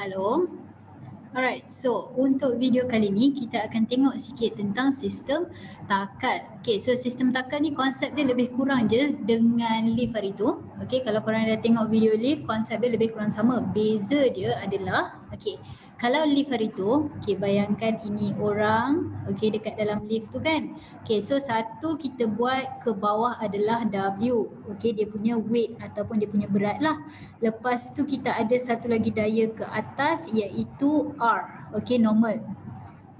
Hello. Alright, so untuk video kali ni kita akan tengok sikit tentang sistem takal. Okay, so sistem takal ni konsep dia lebih kurang je dengan leaf hari tu. Okay, kalau korang dah tengok video leaf, konsep dia lebih kurang sama. Beza dia adalah, okay, kalau leaf hari tu, okay, bayangkan ini orang, okay, dekat dalam leaf tu kan. Okay, so satu kita buat ke bawah adalah W. Okay, dia punya weight ataupun dia punya berat lah. Lepas tu kita ada satu lagi daya ke atas iaitu R. Okay, normal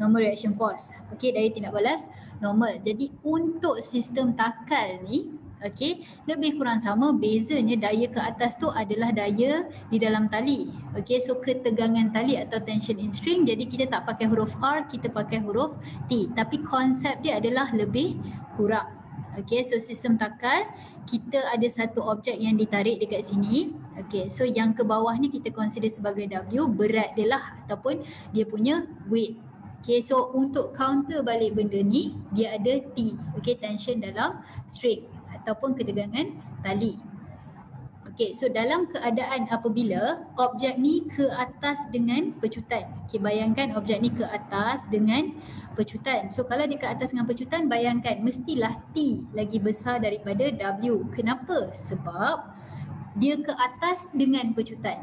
reaction force. Okay, daya tindak balas normal. Jadi untuk sistem takal ni, okay, lebih kurang sama. Bezanya daya ke atas tu adalah daya di dalam tali. Okay, so ketegangan tali atau tension in string. Jadi kita tak pakai huruf R, kita pakai huruf T. Tapi konsep dia adalah lebih kurang. Okay, so sistem takal, kita ada satu objek yang ditarik dekat sini. Okay, so yang ke bawah ni kita consider sebagai W, berat dia lah ataupun dia punya weight. Okay, so untuk counter balik benda ni, dia ada T, okay, tension dalam string ataupun ketegangan tali. Okay, so dalam keadaan apabila objek ni ke atas dengan pecutan. Okay, bayangkan objek ni ke atas dengan pecutan. So kalau dia ke atas dengan pecutan, bayangkan mestilah T lagi besar daripada W. Kenapa? Sebab dia ke atas dengan pecutan.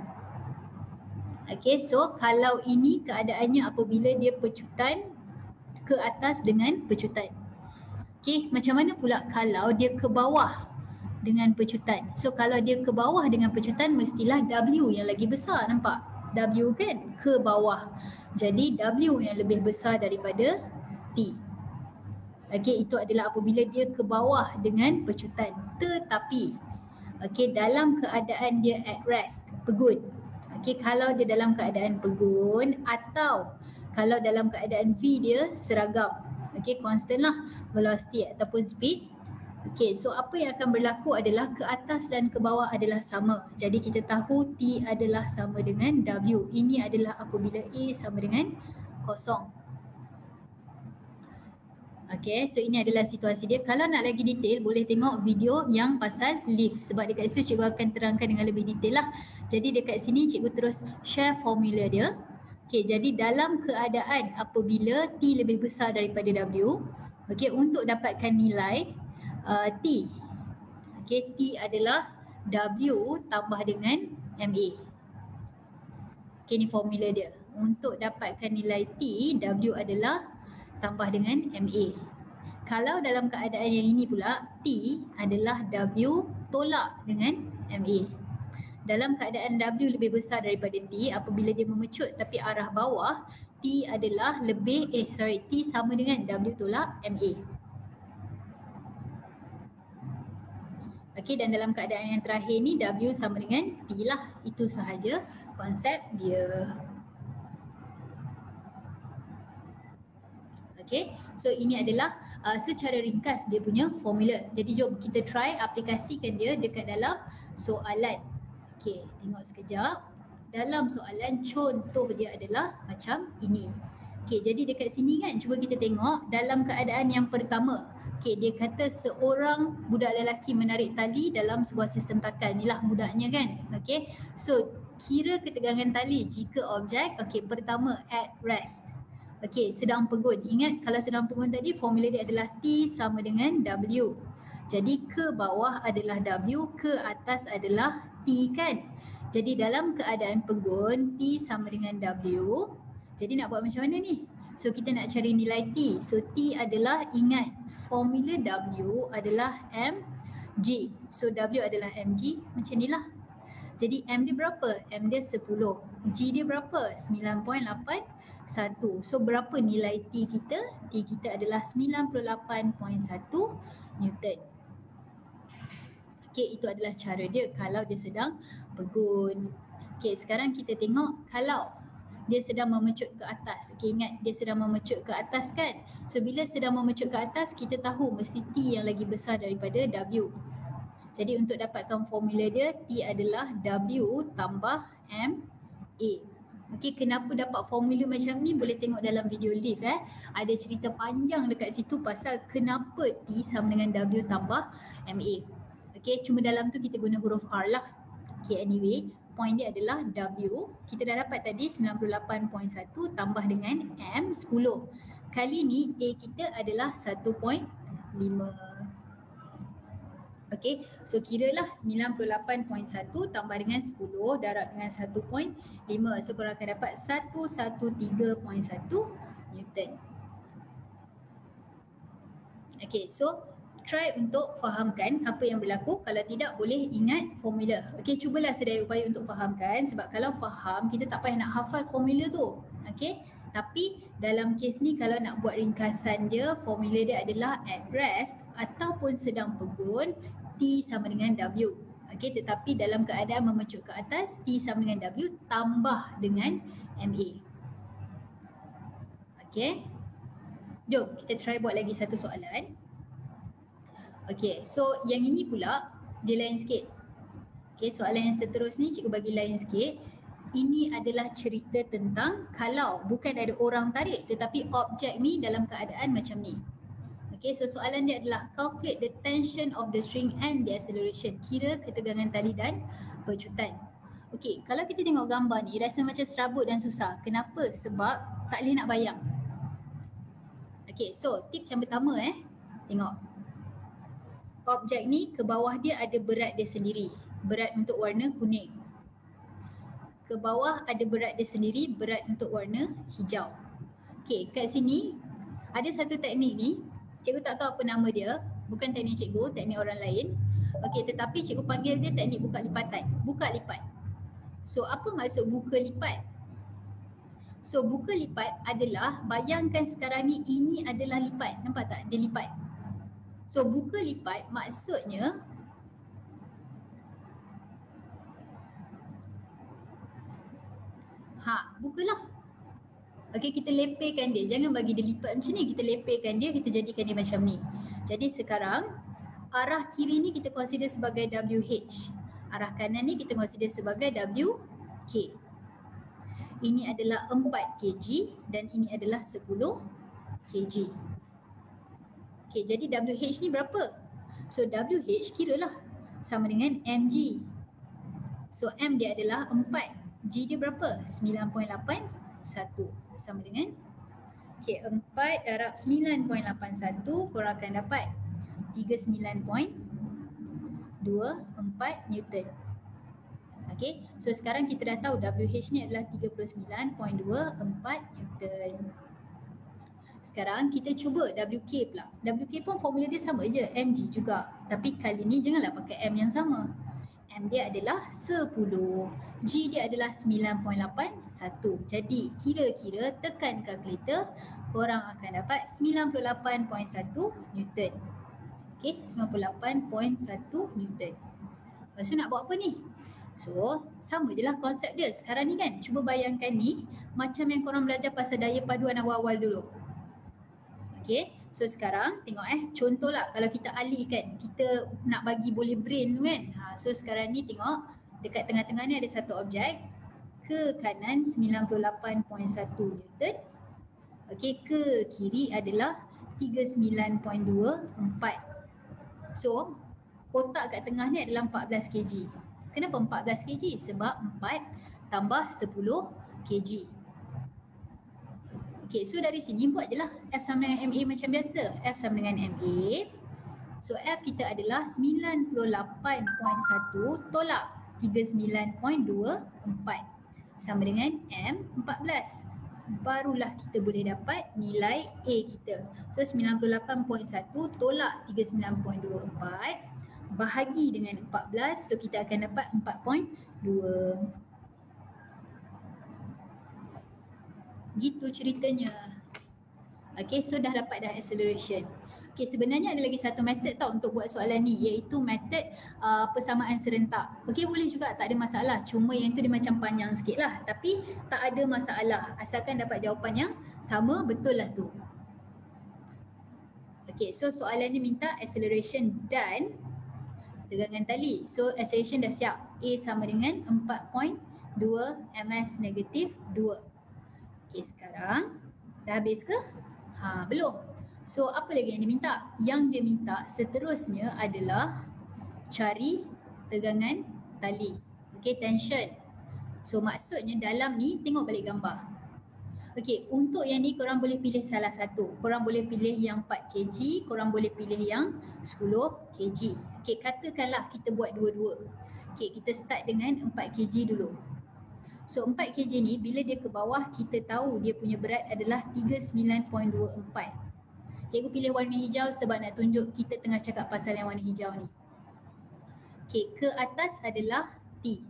Okay, so kalau ini keadaannya apabila dia pecutan ke atas dengan pecutan. Okay, macam mana pula kalau dia ke bawah dengan pecutan? So kalau dia ke bawah dengan pecutan, mestilah W yang lagi besar, nampak? W kan ke bawah. Jadi W yang lebih besar daripada T. Okay, itu adalah apabila dia ke bawah dengan pecutan. Tetapi, okay, dalam keadaan dia at rest, pegun. Okay, kalau dia dalam keadaan pegun atau kalau dalam keadaan V dia seragam. Okay, constant lah velocity ataupun speed. Okay, so apa yang akan berlaku adalah ke atas dan ke bawah adalah sama. Jadi kita tahu T adalah sama dengan W. Ini adalah apabila A sama dengan kosong. Okay, so ini adalah situasi dia. Kalau nak lagi detail, boleh tengok video yang pasal leaf. Sebab dekat situ cikgu akan terangkan dengan lebih detail lah. Jadi dekat sini cikgu terus share formula dia. Okay, jadi dalam keadaan apabila T lebih besar daripada W, okay, untuk dapatkan nilai T, okay, T adalah W tambah dengan MA. Okay, ni formula dia. Untuk dapatkan nilai T, W adalah tambah dengan MA. Kalau dalam keadaan yang ini pula, T adalah W tolak dengan MA. Dalam keadaan W lebih besar daripada T, apabila dia memecut tapi arah bawah, T adalah T sama dengan W tolak MA. Okey, dan dalam keadaan yang terakhir ni, W sama dengan T lah. Itu sahaja konsep dia. Okay, so ini adalah secara ringkas dia punya formula. Jadi jom kita try aplikasikan dia dekat dalam soalan. Okay, tengok sekejap. Dalam soalan contoh dia adalah macam ini. Okay, jadi dekat sini kan cuba kita tengok dalam keadaan yang pertama. Okay, dia kata seorang budak lelaki menarik tali dalam sebuah sistem takal. Inilah budaknya kan. Okay, so kira ketegangan tali jika objek, okay, pertama at rest. Okey, sedang pegun. Ingat kalau sedang pegun tadi formula dia adalah T sama dengan W. Jadi ke bawah adalah W, ke atas adalah T kan. Jadi dalam keadaan pegun T sama dengan W. Jadi nak buat macam mana ni? So kita nak cari nilai T. So T adalah, ingat formula W adalah mg. So W adalah mg, macam ni lah. Jadi M dia berapa? M dia 10. G dia berapa? 9.81. So berapa nilai T kita? T kita adalah 98.1 Newton. Okay, itu adalah cara dia kalau dia sedang pegun. Okay, sekarang kita tengok kalau dia sedang memecut ke atas. Okay, ingat dia sedang memecut ke atas kan? So bila sedang memecut ke atas, kita tahu mesti T yang lagi besar daripada W. Jadi untuk dapatkan formula dia, T adalah W tambah MA. Okey, kenapa dapat formula macam ni boleh tengok dalam video leaf Ada cerita panjang dekat situ pasal kenapa T sama dengan W tambah MA. Okey, cuma dalam tu kita guna huruf R lah. Okey, anyway, point dia adalah W. Kita dah dapat tadi 98.1 tambah dengan M 10. Kali ni A kita adalah 1.5. Okey, so kiralah 98.1 tambah dengan 10 darab dengan 1.5. So korang akan dapat 113.1 Newton. Okey, so try untuk fahamkan apa yang berlaku. Kalau tidak boleh ingat formula. Okey, cubalah sedaya upaya untuk fahamkan, sebab kalau faham kita tak payah nak hafal formula tu. Okey, tapi dalam kes ni kalau nak buat ringkasan dia, formula dia adalah at rest ataupun sedang pegun, T sama dengan W. Okey, tetapi dalam keadaan memecut ke atas, T sama dengan W tambah dengan MA. Okey, jom kita try buat lagi satu soalan. Okey, so yang ini pula dia lain sikit. Okey, soalan yang seterusnya cikgu bagi lain sikit. Ini adalah cerita tentang kalau bukan ada orang tarik tetapi objek ni dalam keadaan macam ni. Okey, so soalan dia adalah calculate the tension of the string and the acceleration. Kira ketegangan tali dan pecutan. Okey, kalau kita tengok gambar ni rasa macam serabut dan susah. Kenapa? Sebab tak boleh nak bayang. Okey, so tips yang pertama tengok. Objek ni ke bawah dia ada berat dia sendiri. Berat untuk warna kuning. Ke bawah ada berat dia sendiri, berat untuk warna hijau. Okey, kat sini ada satu teknik ni. Cikgu tak tahu apa nama dia. Bukan teknik cikgu, teknik orang lain. Okey, tetapi cikgu panggil dia teknik buka lipatan. Buka lipat. So, apa maksud buka lipat? So, buka lipat adalah, bayangkan sekarang ni ini adalah lipat. Nampak tak? Dia lipat. So, buka lipat maksudnya bukalah. Okey, kita lepehkan dia. Jangan bagi dia lipat macam ni. Kita lepehkan dia, kita jadikan dia macam ni. Jadi sekarang arah kiri ni kita consider sebagai WH. Arah kanan ni kita consider sebagai WK. Ini adalah 4 kg dan ini adalah 10 kg. Okey, jadi WH ni berapa? So WH kiralah sama dengan mg. So M dia adalah 4. G dia berapa? 9.81 sama dengan okey, 4 darab 9.81 korang akan dapat 39.24 Newton. Okey, so sekarang kita dah tahu WH ni adalah 39.24 Newton. Sekarang kita cuba WK pula. WK pun formula dia sama je, mg juga. Tapi kali ni janganlah pakai M yang sama. M dia adalah 10. G dia adalah 9.81. Jadi kira-kira tekan kalkulator, korang akan dapat 98.1 Newton. Okey, 98.1 Newton. Lepas tu nak buat apa ni? So, sama je lah konsep dia. Sekarang ni kan, cuba bayangkan ni macam yang korang belajar pasal daya paduan awal-awal dulu. Okey, so sekarang tengok contohlah kalau kita alihkan, kita nak bagi boleh brain tu kan. So sekarang ni tengok dekat tengah-tengah ni ada satu objek, ke kanan 98.1 Newton. Okey, ke kiri adalah 39.24. So kotak kat tengah ni adalah 14 kg. Kenapa 14 kg? Sebab 4 tambah 10 kg. Okey, so dari sini buat je lah F sama dengan MA macam biasa. F sama dengan MA. So F kita adalah 98.1 tolak 39.24 sama dengan M 14. Barulah kita boleh dapat nilai A kita. So 98.1 tolak 39.24 bahagi dengan 14. So kita akan dapat 4.2. Gitu ceritanya. Okay, so dah dapat dah acceleration. Okay, sebenarnya ada lagi satu method tau untuk buat soalan ni, iaitu method persamaan serentak. Okay, boleh juga, tak ada masalah. Cuma yang tu dia macam panjang sikit lah. Tapi tak ada masalah. Asalkan dapat jawapan yang sama, betul lah tu. Okay, so soalan ni minta acceleration dan tegangan tali. So acceleration dah siap. A sama dengan 4.2 ms negatif 2. Okay, sekarang dah habis ke? Belum. So apa lagi yang dia minta? Yang dia minta seterusnya adalah cari tegangan tali. Okay, tension. So maksudnya dalam ni tengok balik gambar. Okey, untuk yang ni korang boleh pilih salah satu. Korang boleh pilih yang 4 kg, korang boleh pilih yang 10 kg. Okey, katakanlah kita buat dua-dua. Okey, kita start dengan 4 kg dulu. So 4 kg ni bila dia ke bawah kita tahu dia punya berat adalah 39.24. Cikgu pilih warna hijau sebab nak tunjuk kita tengah cakap pasal yang warna hijau ni. Okey, ke atas adalah T.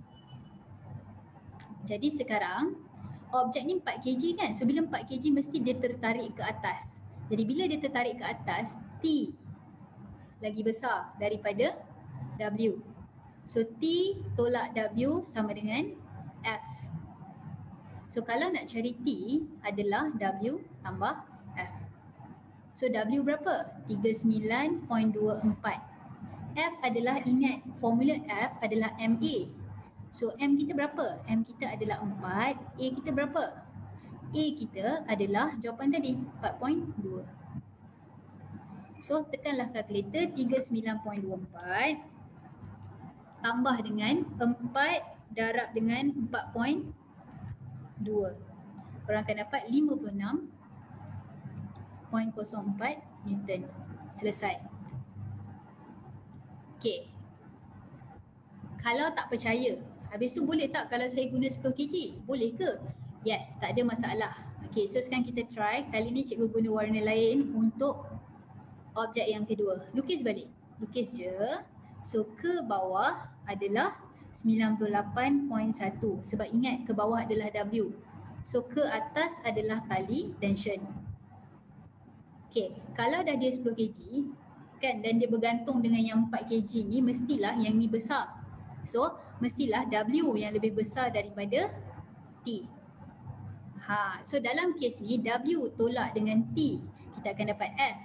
Jadi sekarang objek ni 4 kg kan. So bila 4 kg mesti dia tertarik ke atas. Jadi bila dia tertarik ke atas, T lagi besar daripada W. So T tolak W sama dengan F. So kalau nak cari T adalah W tambah F. So W berapa? 39.24. F adalah, ingat formula F adalah MA. So M kita berapa? M kita adalah 4. A kita berapa? A kita adalah jawapan tadi 4.2. So tekanlah kalkulator 39.24 tambah dengan 4 darab dengan 4.2. Korang akan dapat 56.04 Newton. Selesai. Okey. Kalau tak percaya, habis tu boleh tak kalau saya guna 10 kg? Boleh ke? Yes, tak ada masalah. Okey, so sekarang kita try. Kali ni cikgu guna warna lain untuk objek yang kedua. Lukis balik. Lukis je. So ke bawah adalah 98.1 sebab ingat ke bawah adalah W. So ke atas adalah tali tension. Okey, kalau dah dia 10 kg kan dan dia bergantung dengan yang 4 kg ni, mestilah yang ni besar. So mestilah W yang lebih besar daripada T. So dalam kes ni W tolak dengan T, kita akan dapat F.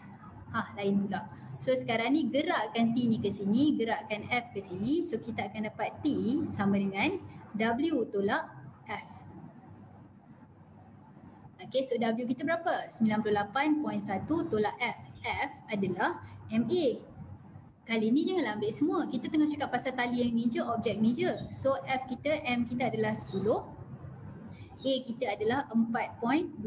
Lain pula. So sekarang ni gerakkan T ni ke sini, gerakkan F ke sini. So kita akan dapat T sama dengan W tolak F. Okay, so W kita berapa? 98.1 tolak F. F adalah MA. Kali ni janganlah ambil semua. Kita tengah cakap pasal tali yang ni je, objek ni je. So F kita, M kita adalah 10. A kita adalah 4.2.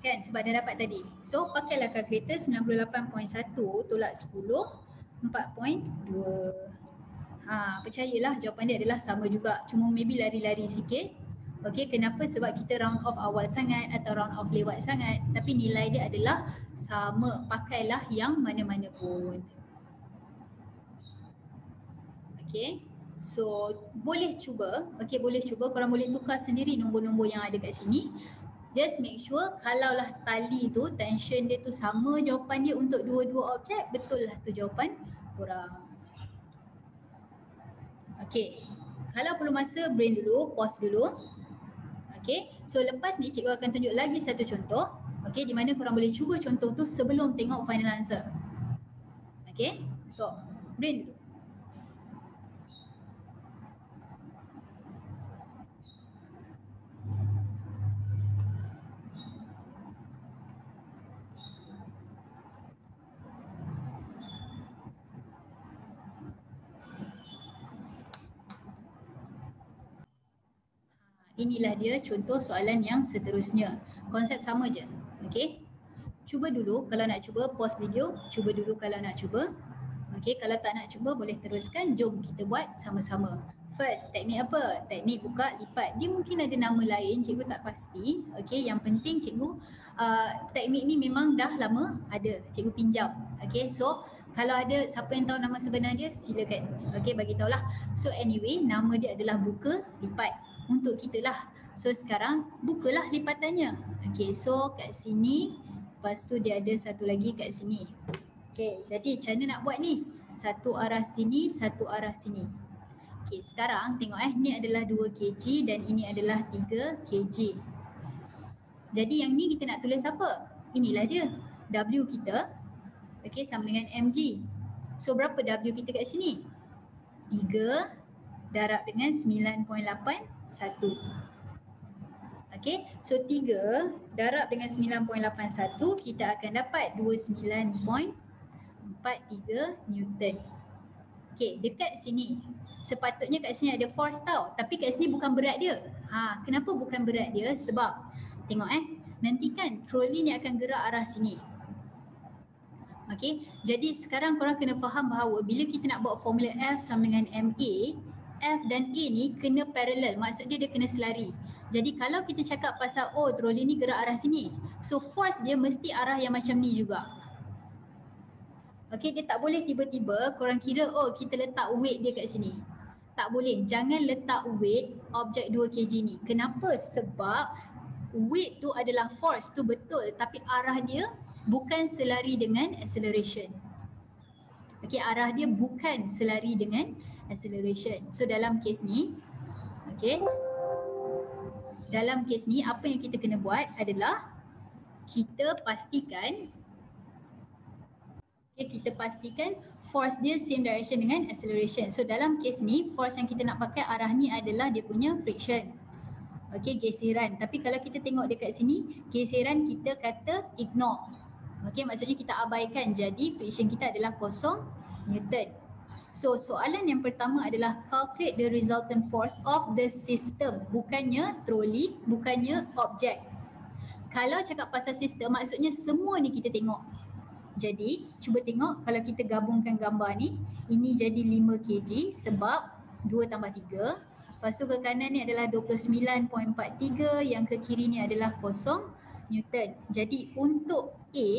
Kan, sebab dah dapat tadi. So pakailah kalkulator 98.1 tolak 10, 4.2. Percayalah jawapan dia adalah sama juga. Cuma maybe lari-lari sikit. Okey, kenapa? Sebab kita round off awal sangat atau round off lewat sangat. Tapi nilai dia adalah sama. Pakailah yang mana-mana pun. Okey. So boleh cuba. Okey, boleh cuba. Korang boleh tukar sendiri nombor-nombor yang ada kat sini. Just make sure kalaulah tali tu, tension dia tu sama jawapan dia untuk dua-dua objek, betul lah tu jawapan korang. Okey. Kalau perlu masa, brain dulu, pause dulu. Okay, so lepas ni cikgu akan tunjuk lagi satu contoh. Okay, di mana korang boleh cuba contoh tu sebelum tengok final answer. Okay, so brain dulu. Inilah dia contoh soalan yang seterusnya. Konsep sama je. Okey. Cuba dulu kalau nak cuba, pause video. Cuba dulu kalau nak cuba. Okey, kalau tak nak cuba boleh teruskan. Jom kita buat sama-sama. First, teknik apa? Teknik buka lipat. Dia mungkin ada nama lain, cikgu tak pasti. Okey, yang penting cikgu teknik ni memang dah lama ada. Cikgu pinjam. Okey, so kalau ada siapa yang tahu nama sebenar dia, silakan. Okey, bagi tahulah. So anyway, nama dia adalah buka lipat. Untuk kita lah. So sekarang bukalah lipatannya. Okay, so kat sini. Lepas tu dia ada satu lagi kat sini. Okay, jadi macam mana nak buat ni? Satu arah sini, satu arah sini. Okay, sekarang tengok ni adalah 2 kg dan ini adalah 3 kg. Jadi yang ni kita nak tulis apa? Inilah dia. W kita. Okay, sama dengan mg. So berapa W kita kat sini? 3 darab dengan 9.8. 1. Okey, so 3 darab dengan 9.81 kita akan dapat 29.43 Newton. Okey, dekat sini Sepatutnya kat sini ada force tau, tapi kat sini bukan berat dia. Kenapa bukan berat dia? Sebab tengok nanti kan troli ni akan gerak arah sini. Okey, jadi sekarang korang kena faham bahawa bila kita nak buat formula F sama dengan MA, F dan A ni kena parallel, maksud dia kena selari. Jadi kalau kita cakap pasal troli ni gerak arah sini, so force dia mesti arah yang macam ni juga. Okey, dia tak boleh tiba-tiba korang kira kita letak weight dia kat sini. Tak boleh, jangan letak weight objek 2 kg ni. Kenapa? Sebab weight tu adalah force tu betul, tapi arah dia bukan selari dengan acceleration. Okey, arah dia bukan selari dengan acceleration. So dalam kes ni, dalam kes ni apa yang kita kena buat adalah kita pastikan force dia same direction dengan acceleration. So dalam kes ni force yang kita nak pakai arah ni adalah dia punya friction. Okey, geseran. Tapi kalau kita tengok dekat sini, geseran kita kata ignore. Okey, maksudnya kita abaikan. Jadi friction kita adalah 0 Newton. So soalan yang pertama adalah calculate the resultant force of the system. Bukannya troli, bukannya objek. Kalau cakap pasal sistem, maksudnya semua ni kita tengok. Jadi cuba tengok kalau kita gabungkan gambar ni, ini jadi 5 kg sebab 2 tambah 3. Lepas tu ke kanan ni adalah 29.43, yang ke kiri ni adalah 0 Newton. Jadi untuk A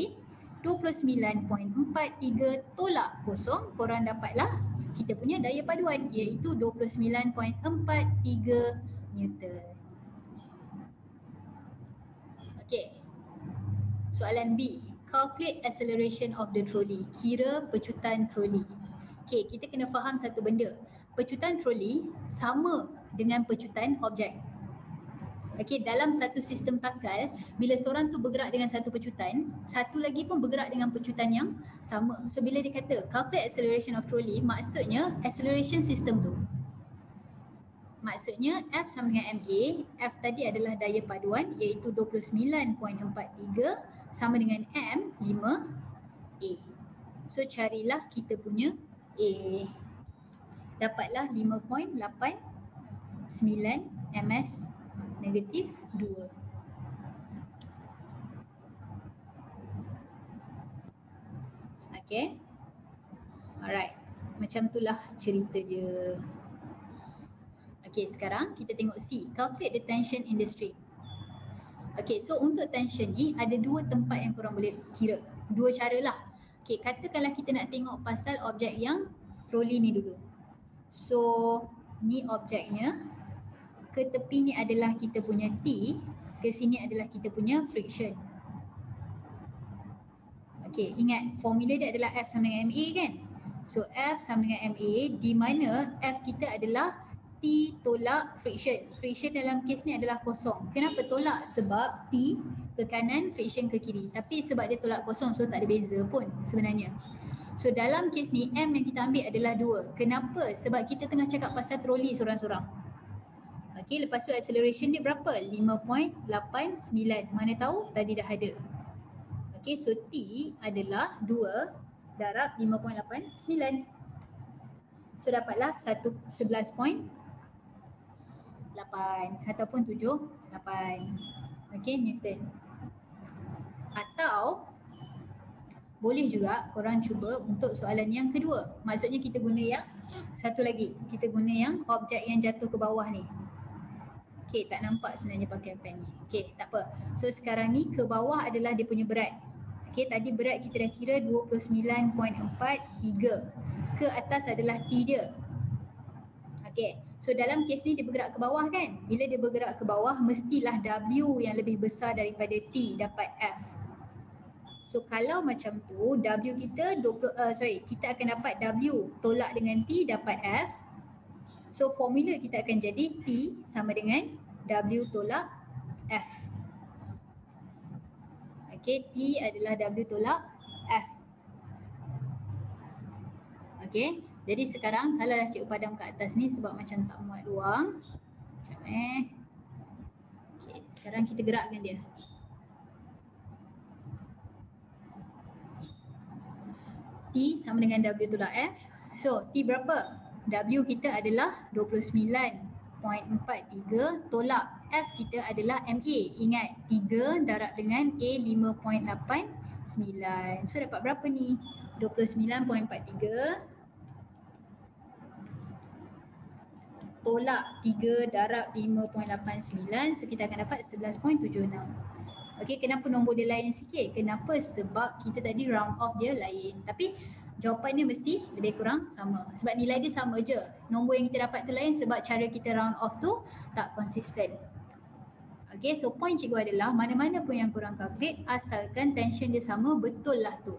29.43 tolak 0, korang dapatlah kita punya daya paduan iaitu 29.43 Newton. Okey. Soalan B, calculate acceleration of the trolley. Kira pecutan troli. Okey, kita kena faham satu benda. Pecutan troli sama dengan pecutan objek. Okey, dalam satu sistem takal, bila seorang tu bergerak dengan satu pecutan, satu lagi pun bergerak dengan pecutan yang sama. So bila dia kata calculate acceleration of trolley, maksudnya acceleration system tu. Maksudnya F sama dengan MA, F tadi adalah daya paduan iaitu 29.43 sama dengan M 5A. So carilah kita punya A. Dapatlah 5.89 ms negatif 2. Okay. Alright. Macam itulah cerita dia. Okay, sekarang kita tengok C. Calculate the tension in the string. Okay, so untuk tension ni ada dua tempat yang korang boleh kira. Dua cara lah. Okay, katakanlah kita nak tengok pasal objek yang troli ni dulu. So, ni objeknya. Ke tepi ni adalah kita punya T. Ke sini adalah kita punya friction. Okay, ingat formula dia adalah F sama dengan MA kan? So, F sama dengan MA di mana F kita adalah T tolak friction. Friction dalam kes ni adalah kosong. Kenapa tolak? Sebab T ke kanan, friction ke kiri. Tapi sebab dia tolak kosong, so tak ada beza pun sebenarnya. So dalam kes ni M yang kita ambil adalah 2. Kenapa? Sebab kita tengah cakap pasal troli sorang-sorang. Okay, lepas tu acceleration dia berapa? 5.89. Mana tahu? Tadi dah ada. Okay, so T adalah 2 darab 5.89. So dapatlah 11.8 ataupun 7.8. Okay, Newton. Atau boleh juga korang cuba untuk soalan yang kedua. Maksudnya kita guna yang satu lagi. Kita guna yang objek yang jatuh ke bawah ni. Okay, tak nampak sebenarnya pakai pen ni. Okay, tak apa. So sekarang ni ke bawah adalah dia punya berat. Okay, tadi berat kita dah kira 29.43. Ke atas adalah T dia. Okay, so dalam kes ni dia bergerak ke bawah kan? Bila dia bergerak ke bawah, mestilah W yang lebih besar daripada T dapat F. So kalau macam tu, W kita kita akan dapat W tolak dengan T dapat F. So formula kita akan jadi T sama dengan W tolak F. Okay, T adalah W tolak F. Okay, jadi sekarang kalau dah cikgu padam kat atas ni sebab macam tak muat ruang. Macam Okay, sekarang kita gerakkan dia. T sama dengan W tolak F. So T berapa? W kita adalah 29.43, tolak F kita adalah MA. Ingat 3 darab dengan A 5.89. So dapat berapa ni? 29.43 tolak 3 darab 5.89. So kita akan dapat 11.76. Okey, kenapa nombor dia lain sikit? Kenapa? Sebab kita tadi round off dia lain. Tapi jawapan dia mesti lebih kurang sama. Sebab nilai dia sama je. Nombor yang kita dapat tu lain sebab cara kita round off tu tak konsisten. Okay, so point cikgu adalah mana-mana pun yang korang calculate asalkan tension dia sama, betul lah tu.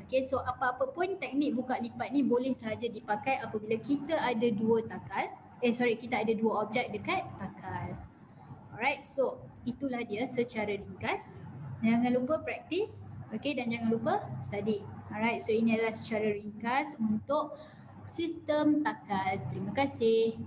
Okay, so apa-apa pun teknik buka lipat ni boleh sahaja dipakai apabila kita ada kita ada dua objek dekat takal. Alright, so itulah dia secara ringkas. Jangan lupa praktis, okay, dan jangan lupa study. Alright, so ini adalah secara ringkas untuk sistem takal. Terima kasih.